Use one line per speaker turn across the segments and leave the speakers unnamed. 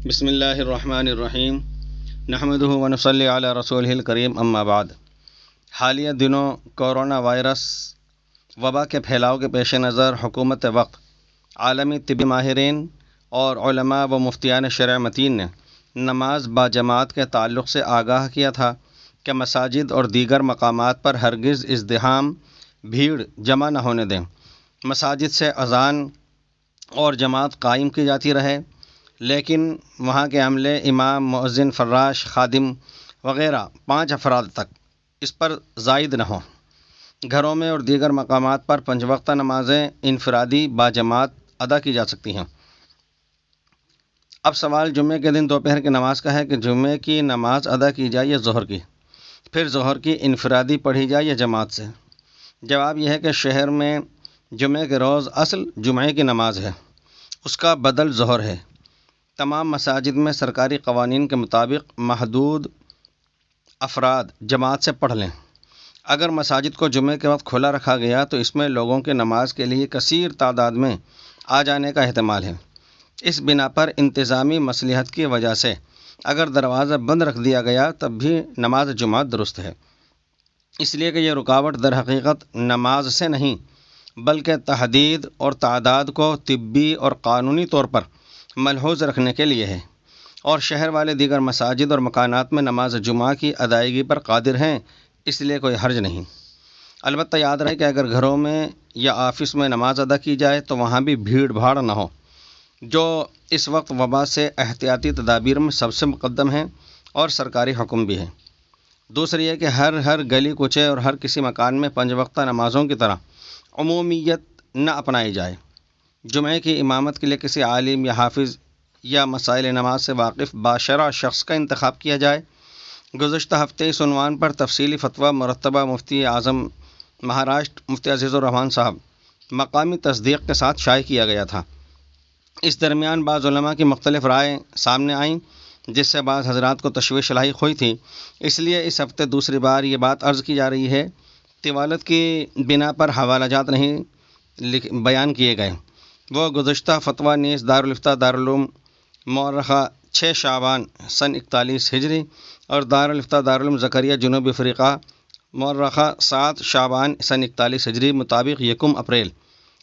بسم اللہ الرحمن الرحیم نحمدہ ونصلی علی رسولہ الکریم اما بعد۔ حالیہ دنوں کورونا وائرس وبا کے پھیلاؤ کے پیش نظر حکومت وقت، عالمی طبی ماہرین اور علماء و مفتیان شرع متین نے نماز باجماعت کے تعلق سے آگاہ کیا تھا کہ مساجد اور دیگر مقامات پر ہرگز ازدحام بھیڑ جمع نہ ہونے دیں۔ مساجد سے اذان اور جماعت قائم کی جاتی رہے، لیکن وہاں کے عملے، امام، مؤذن، فراش، خادم وغیرہ 5 افراد تک اس پر زائد نہ ہوں۔ گھروں میں اور دیگر مقامات پر 5 وقتہ نمازیں انفرادی باجماعت ادا کی جا سکتی ہیں۔ اب سوال جمعے کے دن دوپہر کی نماز کا ہے کہ جمعے کی نماز ادا کی جائے یا ظہر کی، پھر ظہر کی انفرادی پڑھی جائے یا جماعت سے۔ جواب یہ ہے کہ شہر میں جمعے کے روز اصل جمعے کی نماز ہے، اس کا بدل ظہر ہے۔ تمام مساجد میں سرکاری قوانین کے مطابق محدود افراد جماعت سے پڑھ لیں۔ اگر مساجد کو جمعے کے وقت کھلا رکھا گیا تو اس میں لوگوں کے نماز کے لیے کثیر تعداد میں آ جانے کا احتمال ہے۔ اس بنا پر انتظامی مصلحت کی وجہ سے اگر دروازہ بند رکھ دیا گیا تب بھی نماز جمعہ درست ہے، اس لیے کہ یہ رکاوٹ در حقیقت نماز سے نہیں بلکہ تحدید اور تعداد کو طبی اور قانونی طور پر ملحوظ رکھنے کے لیے ہے، اور شہر والے دیگر مساجد اور مکانات میں نماز جمعہ کی ادائیگی پر قادر ہیں، اس لیے کوئی حرج نہیں۔ البتہ یاد رہے کہ اگر گھروں میں یا آفس میں نماز ادا کی جائے تو وہاں بھی بھیڑ بھاڑ نہ ہو، جو اس وقت وبا سے احتیاطی تدابیر میں سب سے مقدم ہیں اور سرکاری حکم بھی ہے۔ دوسری یہ کہ ہر گلی کوچے اور ہر کسی مکان میں 5 وقتہ نمازوں کی طرح عمومیت نہ اپنائی جائے۔ جمعے کی امامت کے لیے کسی عالم یا حافظ یا مسائل نماز سے واقف باشرع شخص کا انتخاب کیا جائے۔ گزشتہ ہفتے اس عنوان پر تفصیلی فتویٰ مرتبہ مفتی اعظم مہاراشٹر مفتی عزیز الرحمان صاحب مقامی تصدیق کے ساتھ شائع کیا گیا تھا۔ اس درمیان بعض علماء کی مختلف رائے سامنے آئیں، جس سے بعض حضرات کو تشویش لاحق ہوئی تھی، اس لیے اس ہفتے دوسری بار یہ بات عرض کی جا رہی ہے۔ طوالت کی بنا پر حوالہ جات نہیں بیان کیے گئے۔ وہ گزشتہ فتویٰ نیز دارالفتہ دارالعلوم مورخہ 6 شعبان سن 41 ہجری اور دارالفتہ دارالعلوم زکریہ جنوبی افریقہ مورخہ 7 شعبان سن 41 ہجری مطابق 1 اپریل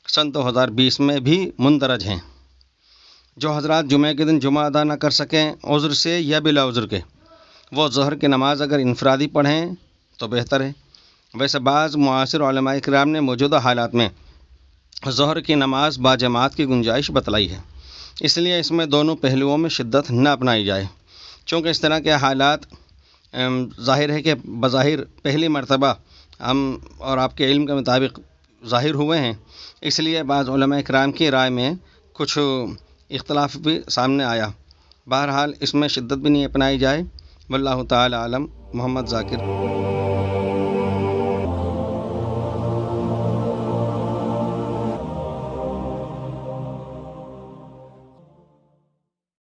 سن 2020 میں بھی مندرج ہیں۔ جو حضرات جمعے کے دن جمعہ ادا نہ کر سکیں عذر سے یا بلا عذر کے، وہ ظہر کی نماز اگر انفرادی پڑھیں تو بہتر ہے۔ ویسے بعض معاصر علماء کرام نے موجودہ حالات میں ظہر کی نماز باجماعت کی گنجائش بتلائی ہے، اس لیے اس میں دونوں پہلوؤں میں شدت نہ اپنائی جائے۔ چونکہ اس طرح کے حالات ظاہر ہے کہ بظاہر پہلی مرتبہ ہم اور آپ کے علم کے مطابق ظاہر ہوئے ہیں، اس لیے بعض علماء کرام کی رائے میں کچھ اختلاف بھی سامنے آیا۔ بہرحال اس میں شدت بھی نہیں اپنائی جائے۔ واللہ تعالی عالم۔ محمد ذاکر۔